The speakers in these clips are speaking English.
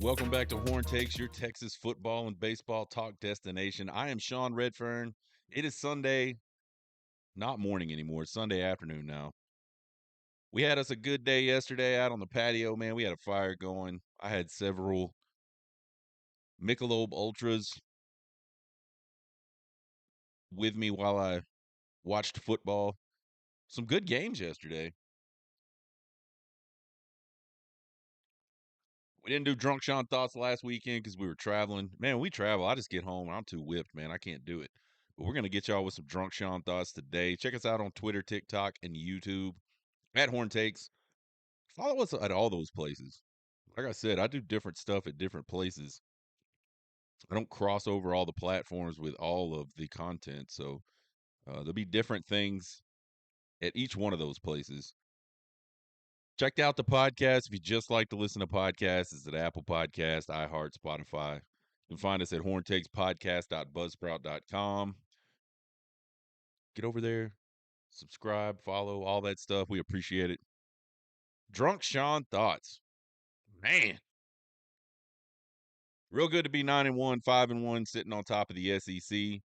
Welcome back to Horn Takes, your Texas football and baseball talk destination. I am Sean Redfern. It is Sunday, not morning anymore. It's Sunday afternoon now. We had us a good day yesterday out on the patio, man. We had a fire going. I had several Michelob Ultras with me while I watched football. Some good games yesterday. We didn't do Drunk Sean Thoughts last weekend because we were traveling. Man, we travel. I just get home and I'm too whipped, man. I can't do it. But we're going to get y'all with some Drunk Sean Thoughts today. Check us out on Twitter, TikTok, and YouTube at Horn Takes. Follow us at all those places. Like I said, I do different stuff at different places. I don't cross over all the platforms with all of the content. So there'll be different things at each one of those places. Check out the podcast if you just like to listen to podcasts. It's at Apple Podcast, iHeart, Spotify. You can find us at horntakespodcast.buzzsprout.com. Get over there, subscribe, follow, all that stuff. We appreciate it. Drunk Sean Thoughts. Man. Real good to be 9-1, 5-1, sitting on top of the SEC. You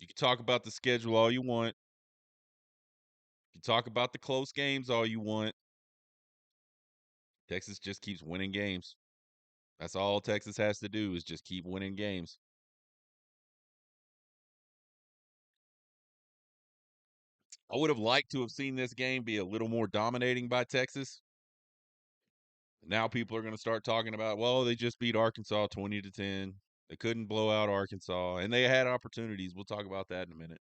can talk about the schedule all you want. You can talk about the close games all you want. Texas just keeps winning games. That's all Texas has to do is just keep winning games. I would have liked to have seen this game be a little more dominating by Texas. Now people are going to start talking about, well, they just beat Arkansas 20-10. They couldn't blow out Arkansas, and they had opportunities. We'll talk about that in a minute.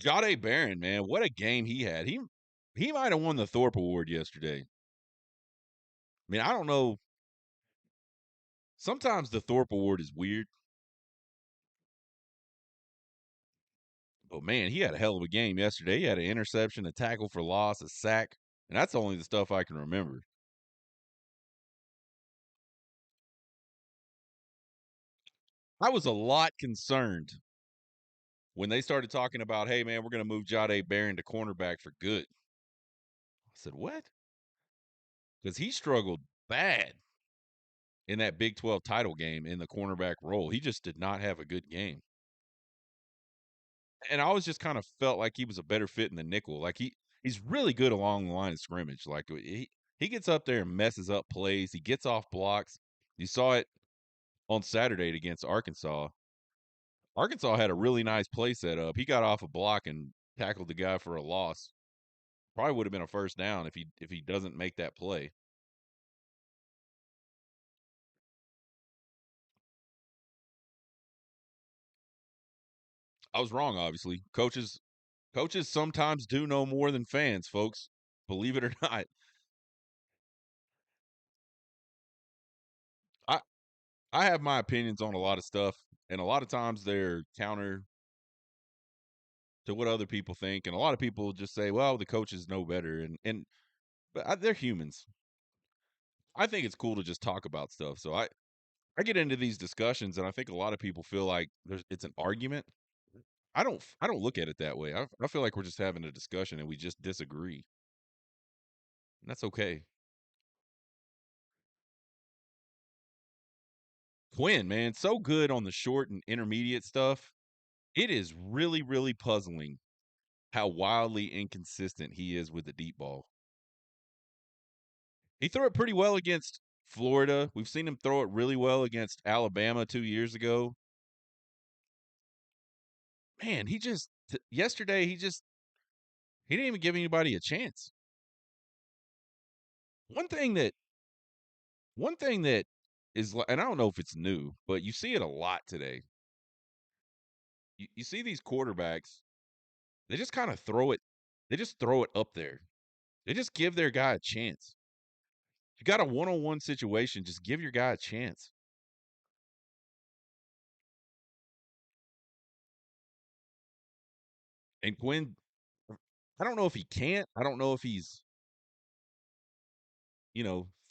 Jahdae Barron, man, what a game he had. He might have won the Thorpe Award yesterday. I mean, I don't know. Sometimes the Thorpe Award is weird. But man, he had a hell of a game yesterday. He had an interception, a tackle for loss, a sack, and that's only the stuff I can remember. I was a lot concerned when they started talking about, hey man, we're going to move Jahdae Barron to cornerback for good. I said, what? Because he struggled bad in that Big 12 title game in the cornerback role. He just did not have a good game. And I always just kind of felt like he was a better fit in the nickel. Like he's really good along the line of scrimmage. Like he gets up there and messes up plays. He gets off blocks. You saw it on Saturday against Arkansas. Arkansas had a really nice play set up. He got off a block and tackled the guy for a loss. Probably would have been a first down if he doesn't make that play. I was wrong, obviously. Coaches sometimes do know more than fans, folks. Believe it or not. I I have my opinions on a lot of stuff, and a lot of times they're counter to what other people think, and a lot of people just say, "Well, the coaches know better," but they're humans. I think it's cool to just talk about stuff. So I get into these discussions, and I think a lot of people feel like it's an argument. I don't look at it that way. I feel like we're just having a discussion and we just disagree, and that's okay. Quinn, man, so good on the short and intermediate stuff. It is really, really puzzling how wildly inconsistent he is with the deep ball. He threw it pretty well against Florida. We've seen him throw it really well against Alabama 2 years ago. Man, yesterday he didn't even give anybody a chance. One thing that one thing that is, and I don't know if it's new, but you see it a lot today. You see these quarterbacks, they just kind of throw it. They just throw it up there. They just give their guy a chance. You got a one-on-one situation, just give your guy a chance. And Quinn, I don't know if he can't. I don't know if he's,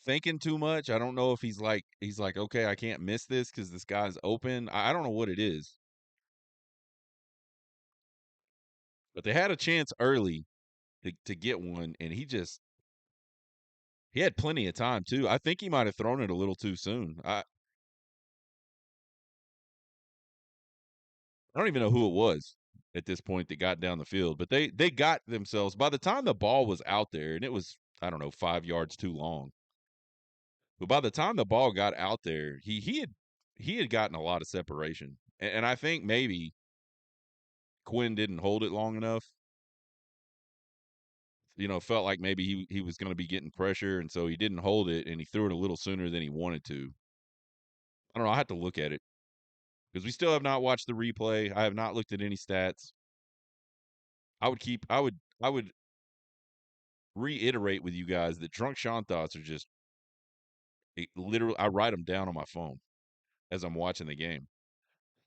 thinking too much. I don't know if he's like, okay, I can't miss this because this guy's open. I don't know what it is. But they had a chance early to get one, and he had plenty of time too. I think he might have thrown it a little too soon. I don't even know who it was at this point that got down the field, but they got themselves by the time the ball was out there, and it was, I don't know, 5 yards too long. But by the time the ball got out there, he had gotten a lot of separation, and I think maybe Quinn didn't hold it long enough. Felt like maybe he was going to be getting pressure, and so he didn't hold it, and he threw it a little sooner than he wanted to. I don't know. I have to look at it because we still have not watched the replay. I have not looked at any stats. I would reiterate with you guys that drunk Sean thoughts are just literally. I write them down on my phone as I'm watching the game,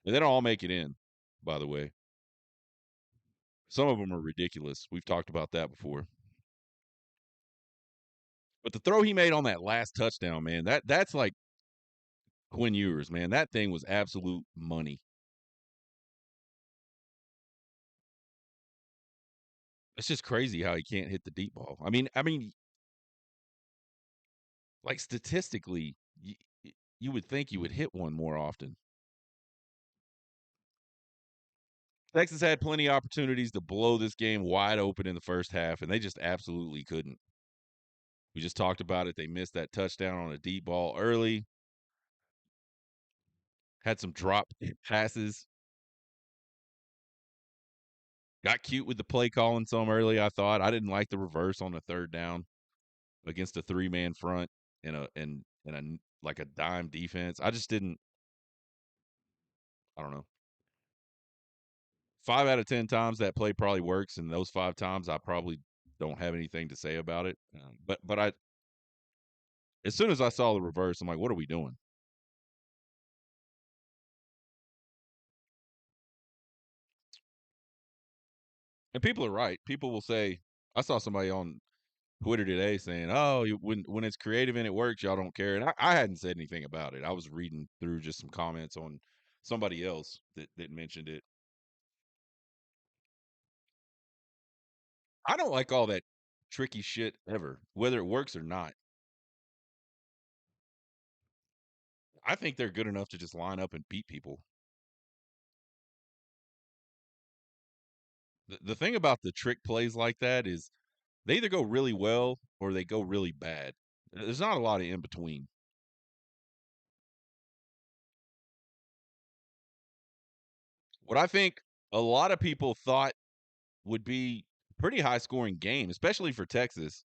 and they don't all make it in. By the way, some of them are ridiculous. We've talked about that before. But the throw he made on that last touchdown, man, that's like Quinn Ewers, man. That thing was absolute money. It's just crazy how he can't hit the deep ball. I mean, like statistically, you would think you would hit one more often. Texas had plenty of opportunities to blow this game wide open in the first half, and they just absolutely couldn't. We just talked about it. They missed that touchdown on a deep ball early. Had some drop passes. Got cute with the play calling some early. I thought I didn't like the reverse on the third down against a 3-man front and a like a dime defense. I just didn't. I don't know. 5 out of 10 times that play probably works, and those 5 times I probably don't have anything to say about it. But I as soon as I saw the reverse, I'm like, what are we doing? And people are right. People will say, I saw somebody on Twitter today saying, "Oh, when it's creative and it works, y'all don't care." And I hadn't said anything about it. I was reading through just some comments on somebody else that mentioned it. I don't like all that tricky shit ever, whether it works or not. I think they're good enough to just line up and beat people. The thing about the trick plays like that is they either go really well or they go really bad. There's not a lot of in between. What I think a lot of people thought would be pretty high scoring game, especially for Texas.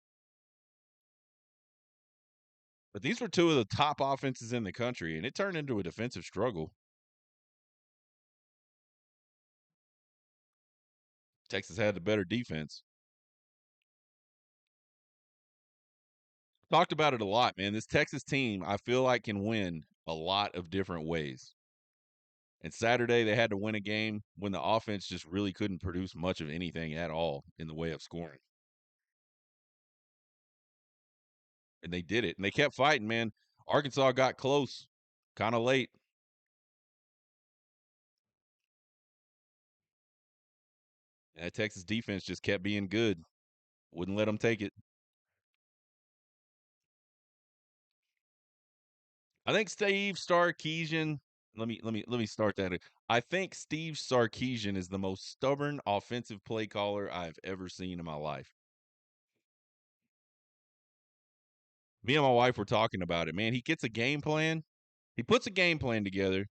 But these were two of the top offenses in the country, and it turned into a defensive struggle. Texas had the better defense. Talked about it a lot, man. This Texas team, I feel like, can win a lot of different ways. And Saturday, they had to win a game when the offense just really couldn't produce much of anything at all in the way of scoring. And they did it. And they kept fighting, man. Arkansas got close kind of late. And that Texas defense just kept being good. Wouldn't let them take it. I think Steve Sarkisian. Let me start that. I think Steve Sarkisian is the most stubborn offensive play caller I've ever seen in my life. Me and my wife were talking about it. Man, he gets a game plan. He puts a game plan together,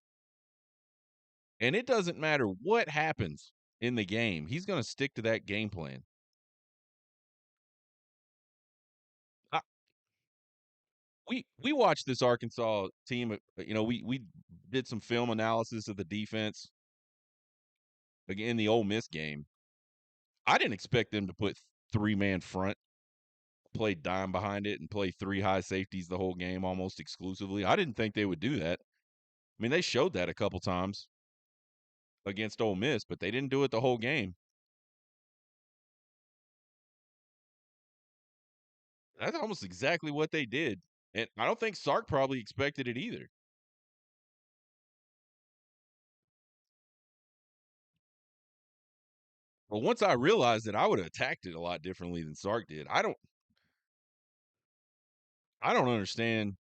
and it doesn't matter what happens in the game. He's going to stick to that game plan. I, we watched this Arkansas team. We did some film analysis of the defense again in the Ole Miss game. I didn't expect them to put 3-man front, play dime behind it, and play 3 high safeties the whole game almost exclusively. I didn't think they would do that. I mean, they showed that a couple times against Ole Miss, but they didn't do it the whole game. That's almost exactly what they did. And I don't think Sark probably expected it either. But once I realized it, I would have attacked it a lot differently than Sark did. I don't understand.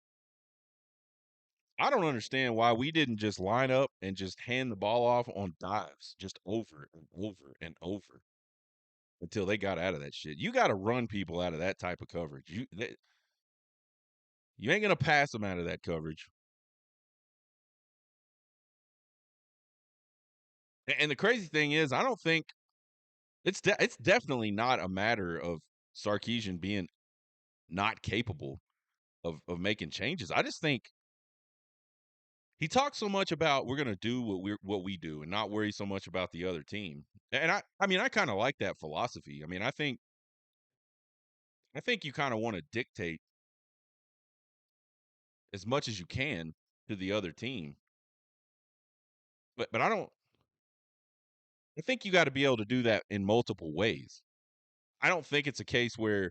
I don't understand why we didn't just line up and just hand the ball off on dives just over and over and over until they got out of that shit. You got to run people out of that type of coverage. You ain't gonna pass them out of that coverage. And the crazy thing is, I don't think it's definitely not a matter of Sarkeesian being not capable of making changes. I just think he talks so much about we're gonna do what we do and not worry so much about the other team. And I mean I kind of like that philosophy. I mean I think you kind of want to dictate as much as you can to the other team. But I think you got to be able to do that in multiple ways. I don't think it's a case where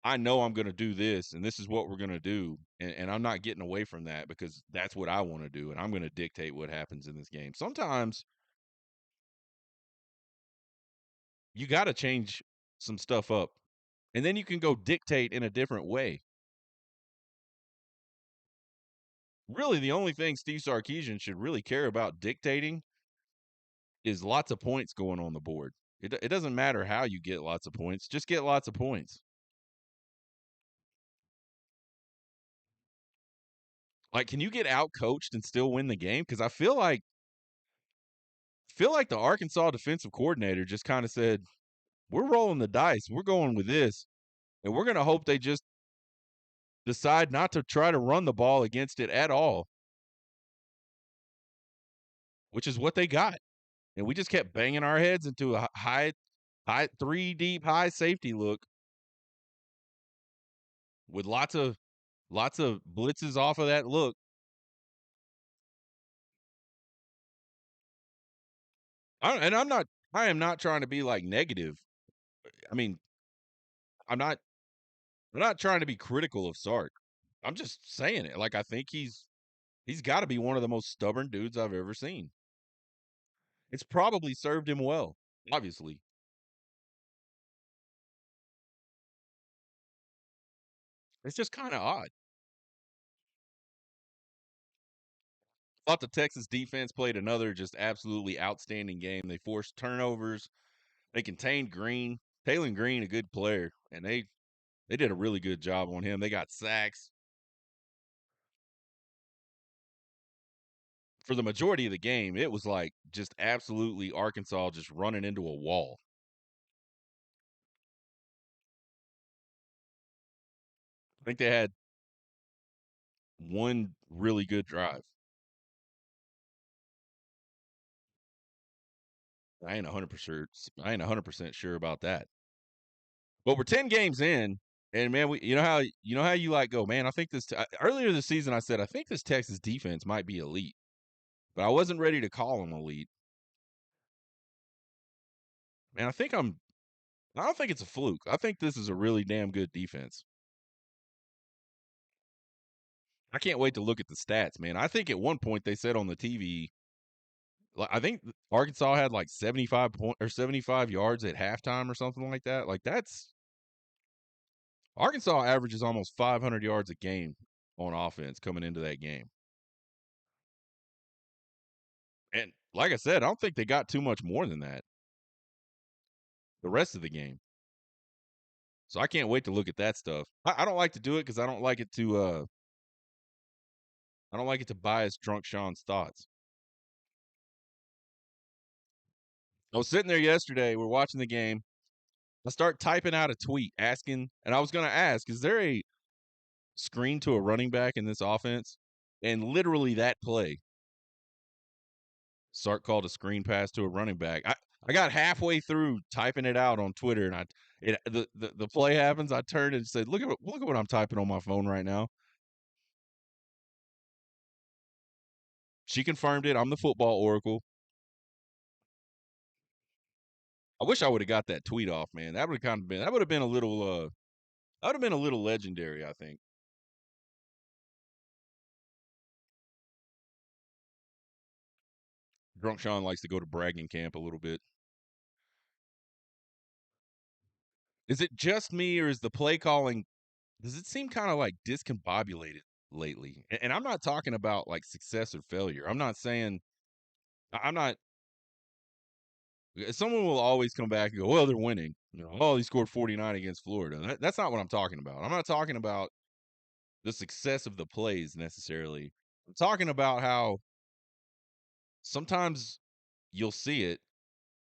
I know I'm going to do this and this is what we're going to do. And I'm not getting away from that because that's what I want to do. And I'm going to dictate what happens in this game. Sometimes you got to change some stuff up and then you can go dictate in a different way. Really, the only thing Steve Sarkeesian should really care about dictating is lots of points going on the board. It doesn't matter how you get lots of points, just get lots of points. Like, can you get out coached and still win the game? Because I feel like the Arkansas defensive coordinator just kind of said, "We're rolling the dice. We're going with this, and we're going to hope they just decide not to try to run the ball against it at all," which is what they got. And we just kept banging our heads into a high three deep high safety look with lots of blitzes off of that look. And I am not trying to be like negative. I mean, I'm not I'm not trying to be critical of Sark. I'm just saying it. Like I think he's got to be one of the most stubborn dudes I've ever seen. It's probably served him well, obviously. It's just kind of odd. Thought the Texas defense played another just absolutely outstanding game. They forced turnovers. They contained Green. Taylor Green, a good player, and they did a really good job on him. They got sacks. For the majority of the game, it was like just absolutely Arkansas just running into a wall. I think they had one really good drive. I ain't 100%. I ain't 100% sure about that. But we're 10 games in, and man, you know how you like go, man. I think earlier this season I said I think this Texas defense might be elite, but I wasn't ready to call them elite. Man, I don't think it's a fluke. I think this is a really damn good defense. I can't wait to look at the stats, man. I think at one point they said on the TV, I think Arkansas had like 75 yards at halftime or something like that. Like that's Arkansas averages almost 500 yards a game on offense coming into that game. And like I said, I don't think they got too much more than that the rest of the game. So I can't wait to look at that stuff. I don't like to do it because I don't like it to bias drunk Sean's thoughts. I was sitting there yesterday, we're watching the game. I start typing out a tweet asking, and I was gonna ask, is there a screen to a running back in this offense? And literally that play, Sark called a screen pass to a running back. I got halfway through typing it out on Twitter, and the play happens. I turned and said, "Look at what I'm typing on my phone right now." She confirmed it. I'm the football oracle. I wish I would have got that tweet off, man. That would have been a little that would have been a little legendary, I think. Drunk Sean likes to go to bragging camp a little bit. Is it just me or is the play calling does it seem kind of like discombobulated lately? And I'm not talking about like success or failure. I'm not saying I'm not someone will always come back and go, well, they're winning. You know, oh, he scored 49 against Florida. That's not what I'm talking about. I'm not talking about the success of the plays necessarily. I'm talking about how sometimes you'll see it,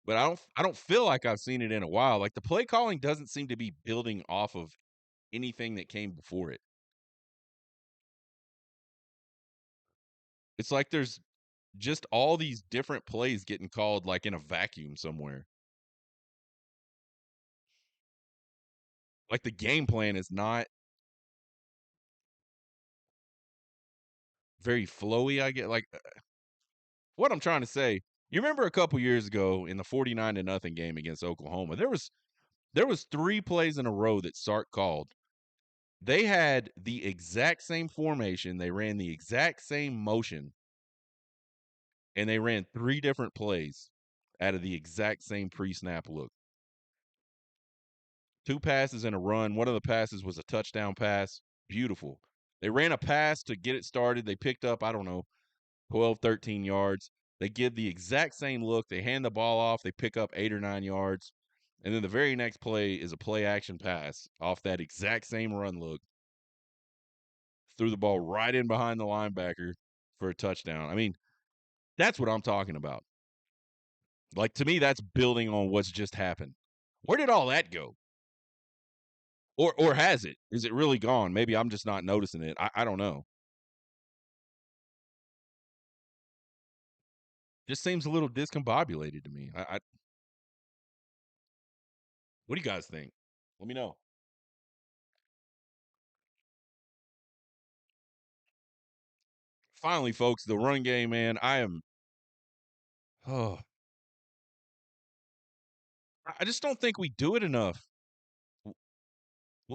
but I don't feel like I've seen it in a while. Like the play calling doesn't seem to be building off of anything that came before it. It's like there's just all these different plays getting called like in a vacuum somewhere. Like the game plan is not very flowy. I get like what I'm trying to say. You remember a couple years ago in the 49 to nothing game against Oklahoma, there was 3 plays in a row that Sark called. They had the exact same formation, they ran the exact same motion, and they ran 3 different plays out of the exact same pre-snap look. 2 passes and a run. One of the passes was a touchdown pass. Beautiful. They ran a pass to get it started. They picked up, I don't know, 12, 13 yards. They give the exact same look. They hand the ball off. They pick up 8 or 9 yards. And then the very next play is a play action pass off that exact same run look. Threw the ball right in behind the linebacker for a touchdown. I mean, that's what I'm talking about. Like, to me, that's building on what's just happened. Where did all that go? Or has it? Is it really gone? Maybe I'm just not noticing it. I don't know. Just seems a little discombobulated to me. What do you guys think? Let me know. Finally, folks, the run game, man. Oh, I just don't think we do it enough.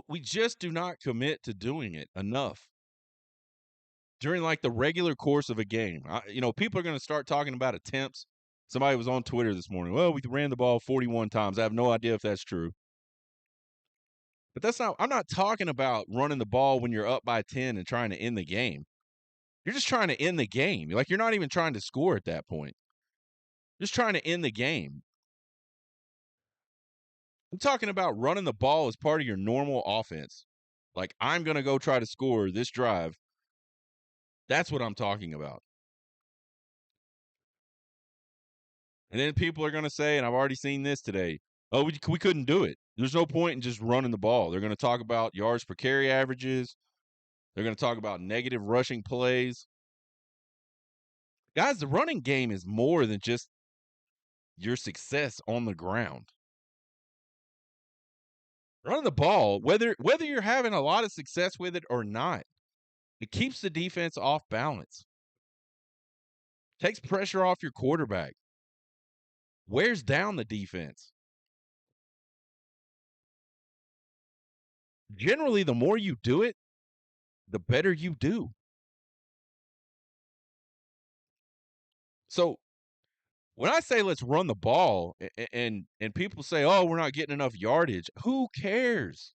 We just do not commit to doing it enough during like the regular course of a game. People are going to start talking about attempts. Somebody was on Twitter this morning. Well, we ran the ball 41 times. I have no idea if that's true. But I'm not talking about running the ball when you're up by 10 and trying to end the game. You're just trying to end the game. Like you're not even trying to score at that point. Just trying to end the game. I'm talking about running the ball as part of your normal offense. Like I'm going to go try to score this drive. That's what I'm talking about. And then people are going to say, and I've already seen this today, oh, we couldn't do it. There's no point in just running the ball. They're going to talk about yards per carry averages. They're going to talk about negative rushing plays. Guys, the running game is more than just your success on the ground. Running the ball, whether you're having a lot of success with it or not, it keeps the defense off balance. Takes pressure off your quarterback. Wears down the defense. Generally, the more you do it, the better you do. So when I say let's run the ball and people say, "Oh, we're not getting enough yardage." Who cares?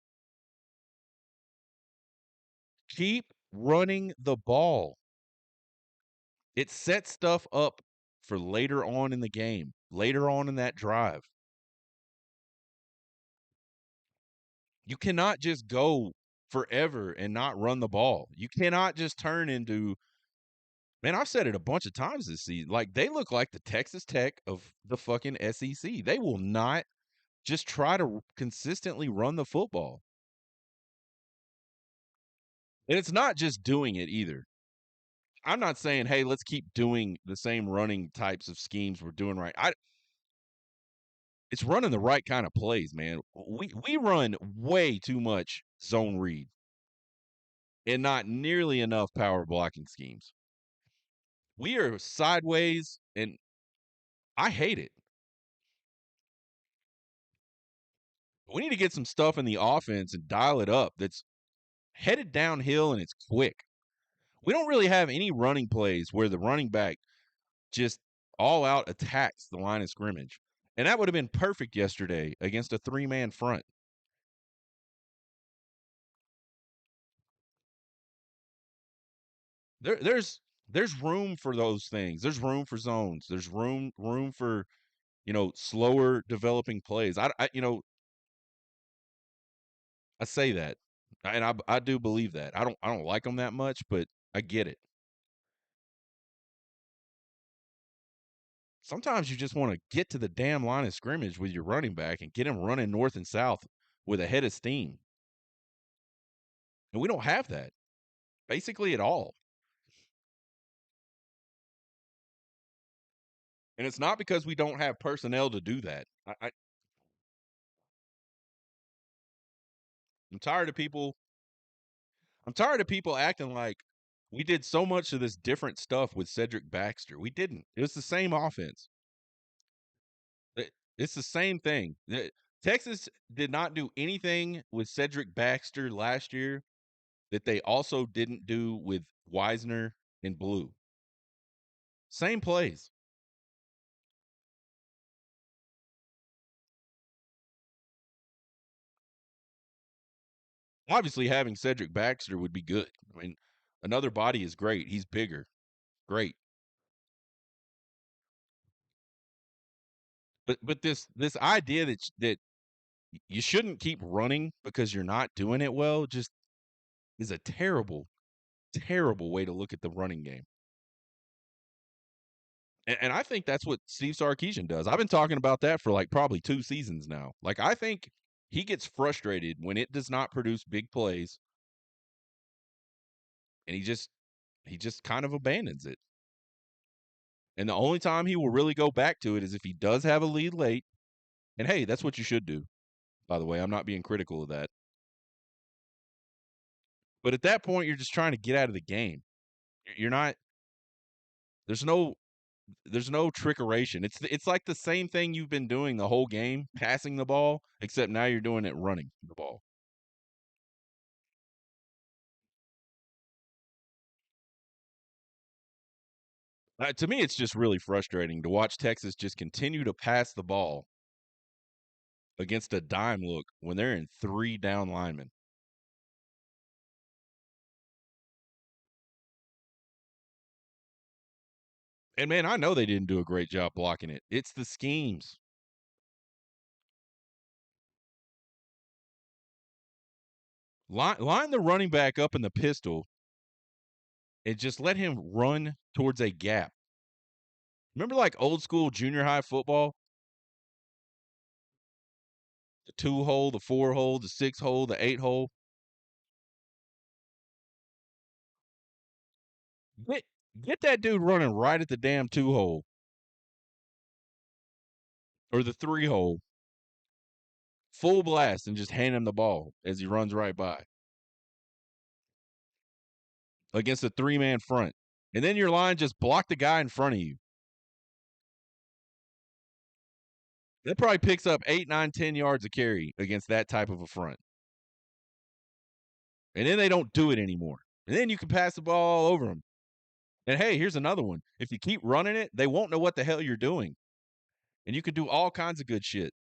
Keep running the ball. It sets stuff up for later on in the game, later on in that drive. You cannot just go forever and not run the ball. You cannot just turn into man, I've said it a bunch of times this season. Like they look like the Texas Tech of the fucking SEC. They will not just try to consistently run the football. And it's not just doing it either. I'm not saying, hey, let's keep doing the same running types of schemes we're doing right. It's running the right kind of plays, man. We run way too much zone read and not nearly enough power blocking schemes. We are sideways, and I hate it. We need to get some stuff in the offense and dial it up that's headed downhill and it's quick. We don't really have any running plays where the running back just all out attacks the line of scrimmage. And that would have been perfect yesterday against a 3-man front. There's room for those things. There's room for zones. There's room for slower developing plays. I say that, and I do believe that. I don't like them that much, but I get it. Sometimes you just want to get to the damn line of scrimmage with your running back and get him running north and south with a head of steam. And we don't have that basically at all. And it's not because we don't have personnel to do that. I'm tired of people. I'm tired of people acting like we did so much of this different stuff with Cedric Baxter. We didn't. It was the same offense. It's the same thing. Texas did not do anything with Cedric Baxter last year that they also didn't do with Wisner and Blue. Same plays. Obviously, having Cedric Baxter would be good. I mean, another body is great. He's bigger. Great. But this idea that you shouldn't keep running because you're not doing it well just is a terrible, terrible way to look at the running game. And I think that's what Steve Sarkisian does. I've been talking about that for like probably 2 seasons now. Like I think he gets frustrated when it does not produce big plays, and he just kind of abandons it. And the only time he will really go back to it is if he does have a lead late. And hey, that's what you should do. By the way, I'm not being critical of that. But at that point, you're just trying to get out of the game. You're not. There's no. There's no trickeration. It's like the same thing you've been doing the whole game, passing the ball, except now you're doing it running the ball. To me, it's just really frustrating to watch Texas just continue to pass the ball against a dime look when they're in 3 down linemen. And man, I know they didn't do a great job blocking it. It's the schemes. Line the running back up in the pistol and just let him run towards a gap. Remember like old school junior high football? The 2 hole, the 4 hole, the 6 hole, the 8 hole. Get get that dude running right at the damn 2 hole or the 3 hole. Full blast and just hand him the ball as he runs right by against a 3-man front. And then your line just blocked the guy in front of you. That probably picks up 8, 9, 10 yards of carry against that type of a front. And then they don't do it anymore. And then you can pass the ball all over them. And hey, here's another one. If you keep running it, they won't know what the hell you're doing. And you can do all kinds of good shit.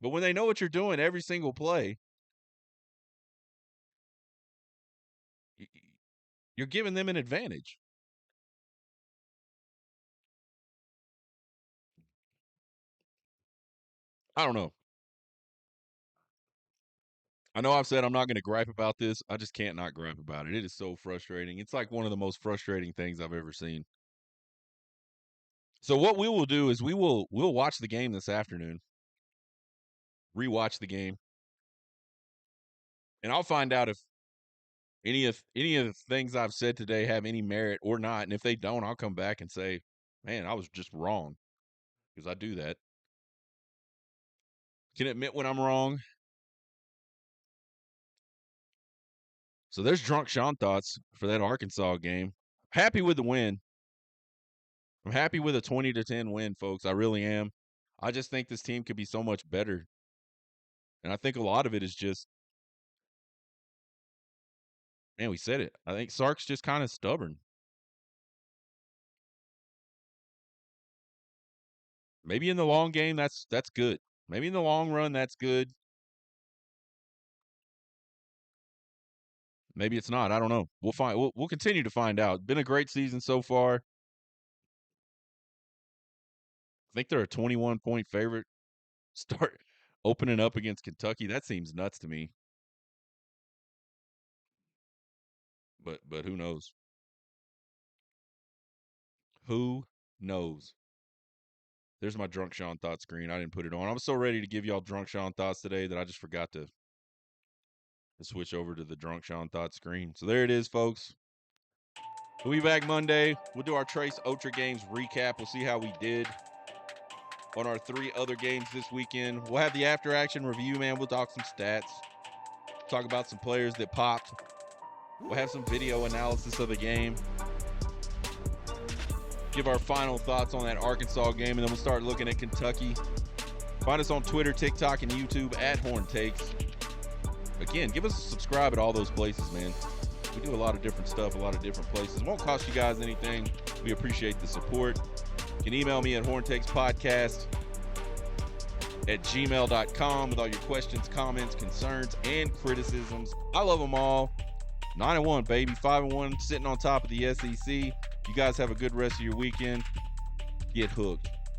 But when they know what you're doing every single play, you're giving them an advantage. I don't know. I know I've said I'm not going to gripe about this. I just can't not gripe about it. It is so frustrating. It's like one of the most frustrating things I've ever seen. So what we will do is we'll watch the game this afternoon, rewatch the game, and I'll find out if any of the things I've said today have any merit or not. And if they don't, I'll come back and say, "Man, I was just wrong," because I do that. Can admit when I'm wrong. So there's drunk Sean thoughts for that Arkansas game. Happy with the win. I'm happy with a 20-10 win, folks. I really am. I just think this team could be so much better. And I think a lot of it is just, man, we said it. I think Sark's just kind of stubborn. Maybe in the long game, that's good. Maybe in the long run, that's good. Maybe it's not. I don't know. We'll continue to find out. Been a great season so far. I think they're a 21-point favorite. Start opening up against Kentucky. That seems nuts to me. But who knows? Who knows? There's my Drunk Sean Thoughts screen. I didn't put it on. I was so ready to give y'all Drunk Sean Thoughts today that I just forgot to switch over to the Drunk Sean Thoughts screen. So there it is, folks. We'll be back Monday. We'll do our Trace Ultra Games recap. We'll see how we did on our 3 other games this weekend. We'll have the after action review, man. We'll talk some stats, talk about some players that popped. We'll have some video analysis of the game, give our final thoughts on that Arkansas game, and then we'll start looking at Kentucky. Find us on Twitter, TikTok, and YouTube at Horn Takes. Again, give us a subscribe at all those places, man. We do a lot of different stuff, a lot of different places. It won't cost you guys anything. We appreciate the support. You can email me at horntakespodcast@gmail.com with all your questions, comments, concerns, and criticisms. I love them all. 9-1, baby. 5-1, sitting on top of the SEC. You guys have a good rest of your weekend. Get hooked.